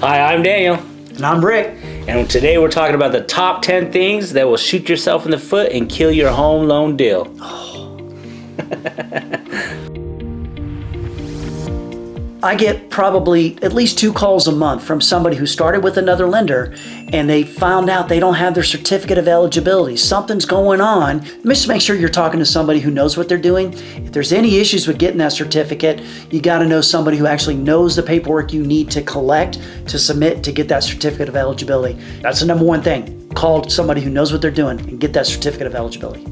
Hi, I'm Daniel. And I'm Rick. And today we're talking about the top 10 things that will shoot yourself in the foot and kill your home loan deal. I get probably at least 2 calls a month from somebody who started with another lender and they found out they don't have their certificate of eligibility. Something's going on. Just make sure you're talking to somebody who knows what they're doing. If there's any issues with getting that certificate, you got to know somebody who actually knows the paperwork you need to collect, to submit, to get that certificate of eligibility. That's the number one thing. Call somebody who knows what they're doing and get that certificate of eligibility.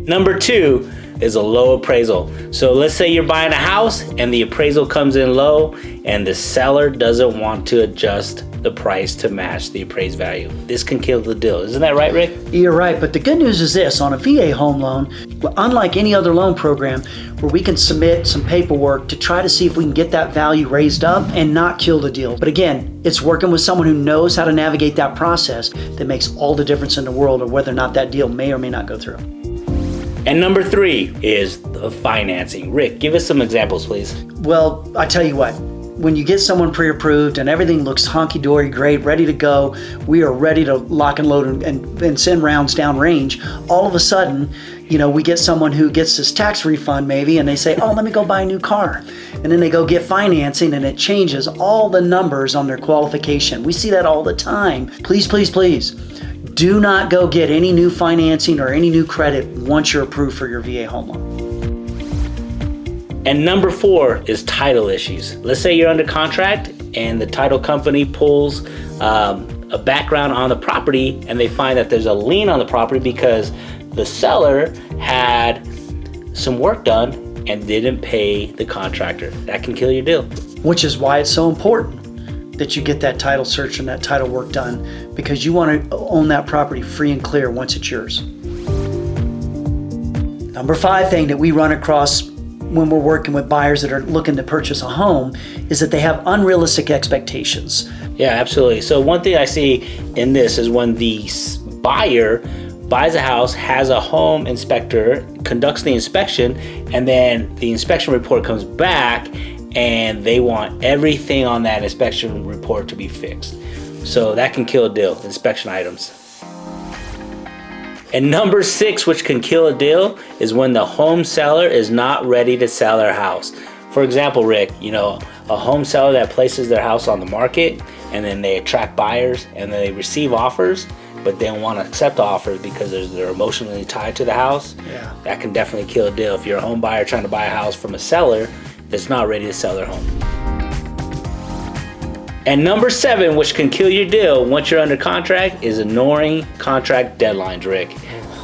Number 2 is a low appraisal. So let's say you're buying a house and the appraisal comes in low and the seller doesn't want to adjust the price to match the appraised value. This can kill the deal. Isn't that right, Rick? You're right, but the good news is this: on a VA home loan, unlike any other loan program where we can submit some paperwork to try to see if we can get that value raised up and not kill the deal. But again, it's working with someone who knows how to navigate that process that makes all the difference in the world of whether or not that deal may or may not go through. And number 3 is the financing. Rick, give us some examples, please. Well, I tell you what, when you get someone pre-approved and everything looks hunky-dory, great, ready to go, we are ready to lock and load and send rounds down range, all of a sudden, we get someone who gets this tax refund maybe, and they say, oh, let me go buy a new car. And then they go get financing and it changes all the numbers on their qualification. We see that all the time. Please, please, please. Do not go get any new financing or any new credit once you're approved for your VA home loan. And number 4 is title issues. Let's say you're under contract and the title company pulls a background on the property and they find that there's a lien on the property because the seller had some work done and didn't pay the contractor. That can kill your deal. Which is why it's so important that you get that title search and that title work done, because you want to own that property free and clear once it's yours. Number 5 thing that we run across when we're working with buyers that are looking to purchase a home is that they have unrealistic expectations. Yeah, absolutely. So one thing I see in this is when the buyer buys a house, has a home inspector, conducts the inspection, and then the inspection report comes back and they want everything on that inspection report to be fixed. So that can kill a deal, inspection items. And number 6, which can kill a deal, is when the home seller is not ready to sell their house. For example, Rick, a home seller that places their house on the market and then they attract buyers and then they receive offers, but they don't want to accept offers because they're emotionally tied to the house. Yeah. That can definitely kill a deal if you're a home buyer trying to buy a house from a seller that's not ready to sell their home. And number 7, which can kill your deal once you're under contract, is ignoring contract deadlines, Rick.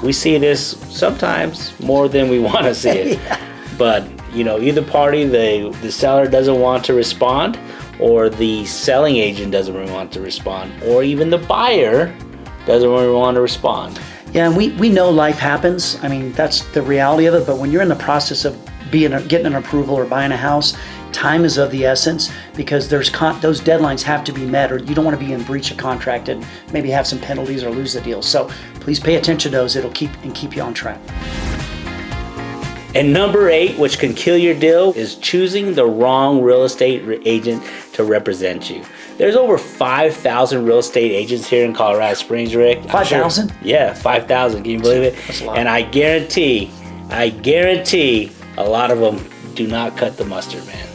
We see this sometimes more than we want to see it. Yeah. But, either party, the seller doesn't want to respond, or the selling agent doesn't really want to respond, or even the buyer doesn't really want to respond. Yeah, and we know life happens. I mean, that's the reality of it. But when you're in the process of getting an approval or buying a house, time is of the essence, because those deadlines have to be met, or you don't want to be in breach of contract and maybe have some penalties or lose the deal. So please pay attention to those. It'll keep you on track. And number 8, which can kill your deal, is choosing the wrong real estate agent to represent you. There's over 5,000 real estate agents here in Colorado Springs, Rick. 5,000? Yeah, 5,000. Can you believe it? That's a lot. And I guarantee a lot of them do not cut the mustard, man.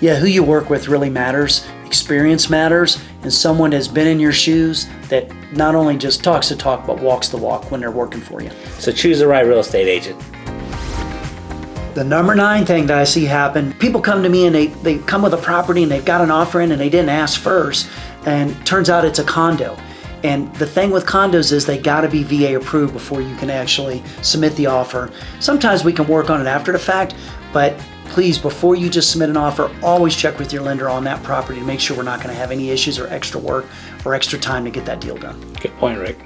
Yeah, who you work with really matters. Experience matters, and someone has been in your shoes that not only just talks the talk but walks the walk when they're working for you. So choose the right real estate agent. The number 9 thing that I see happen, people come to me and they come with a property and they've got an offer in and they didn't ask first, and turns out it's a condo. And the thing with condos is they got to be VA approved before you can actually submit the offer. Sometimes we can work on it after the fact, but please, before you just submit an offer, always check with your lender on that property to make sure we're not going to have any issues or extra work or extra time to get that deal done. Good point, Rick.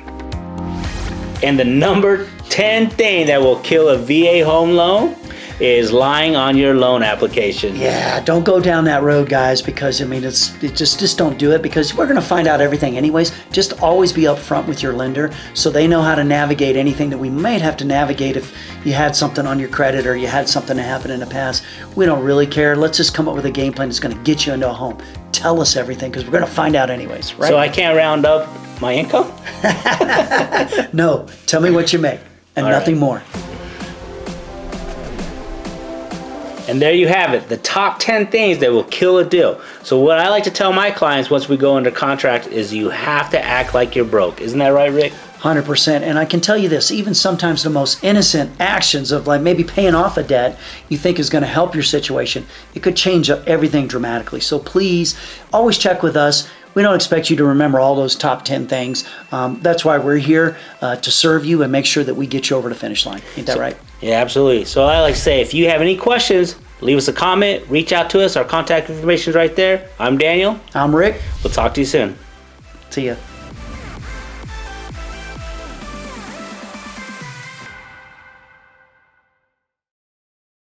And the number 10 thing that will kill a VA home loan is lying on your loan application. Yeah, don't go down that road, guys, because I mean, just don't do it, because we're going to find out everything anyways. Just always be upfront with your lender so they know how to navigate anything that we might have to navigate if you had something on your credit or you had something that happened in the past. We don't really care. Let's just come up with a game plan that's going to get you into a home. Tell us everything, because we're going to find out anyways, right? So I can't round up my income? No, tell me what you make and nothing more. And there you have it, the top 10 things that will kill a deal. So what I like to tell my clients once we go under contract is you have to act like you're broke. Isn't that right, Rick? 100%. And I can tell you this, even sometimes the most innocent actions of like maybe paying off a debt you think is going to help your situation, it could change up everything dramatically. So please always check with us. We don't expect you to remember all those top 10 things. That's why we're here to serve you and make sure that we get you over the finish line. Ain't that right? Yeah, absolutely. So I like to say, if you have any questions, leave us a comment, reach out to us. Our contact information is right there. I'm Daniel. I'm Rick. We'll talk to you soon. See ya.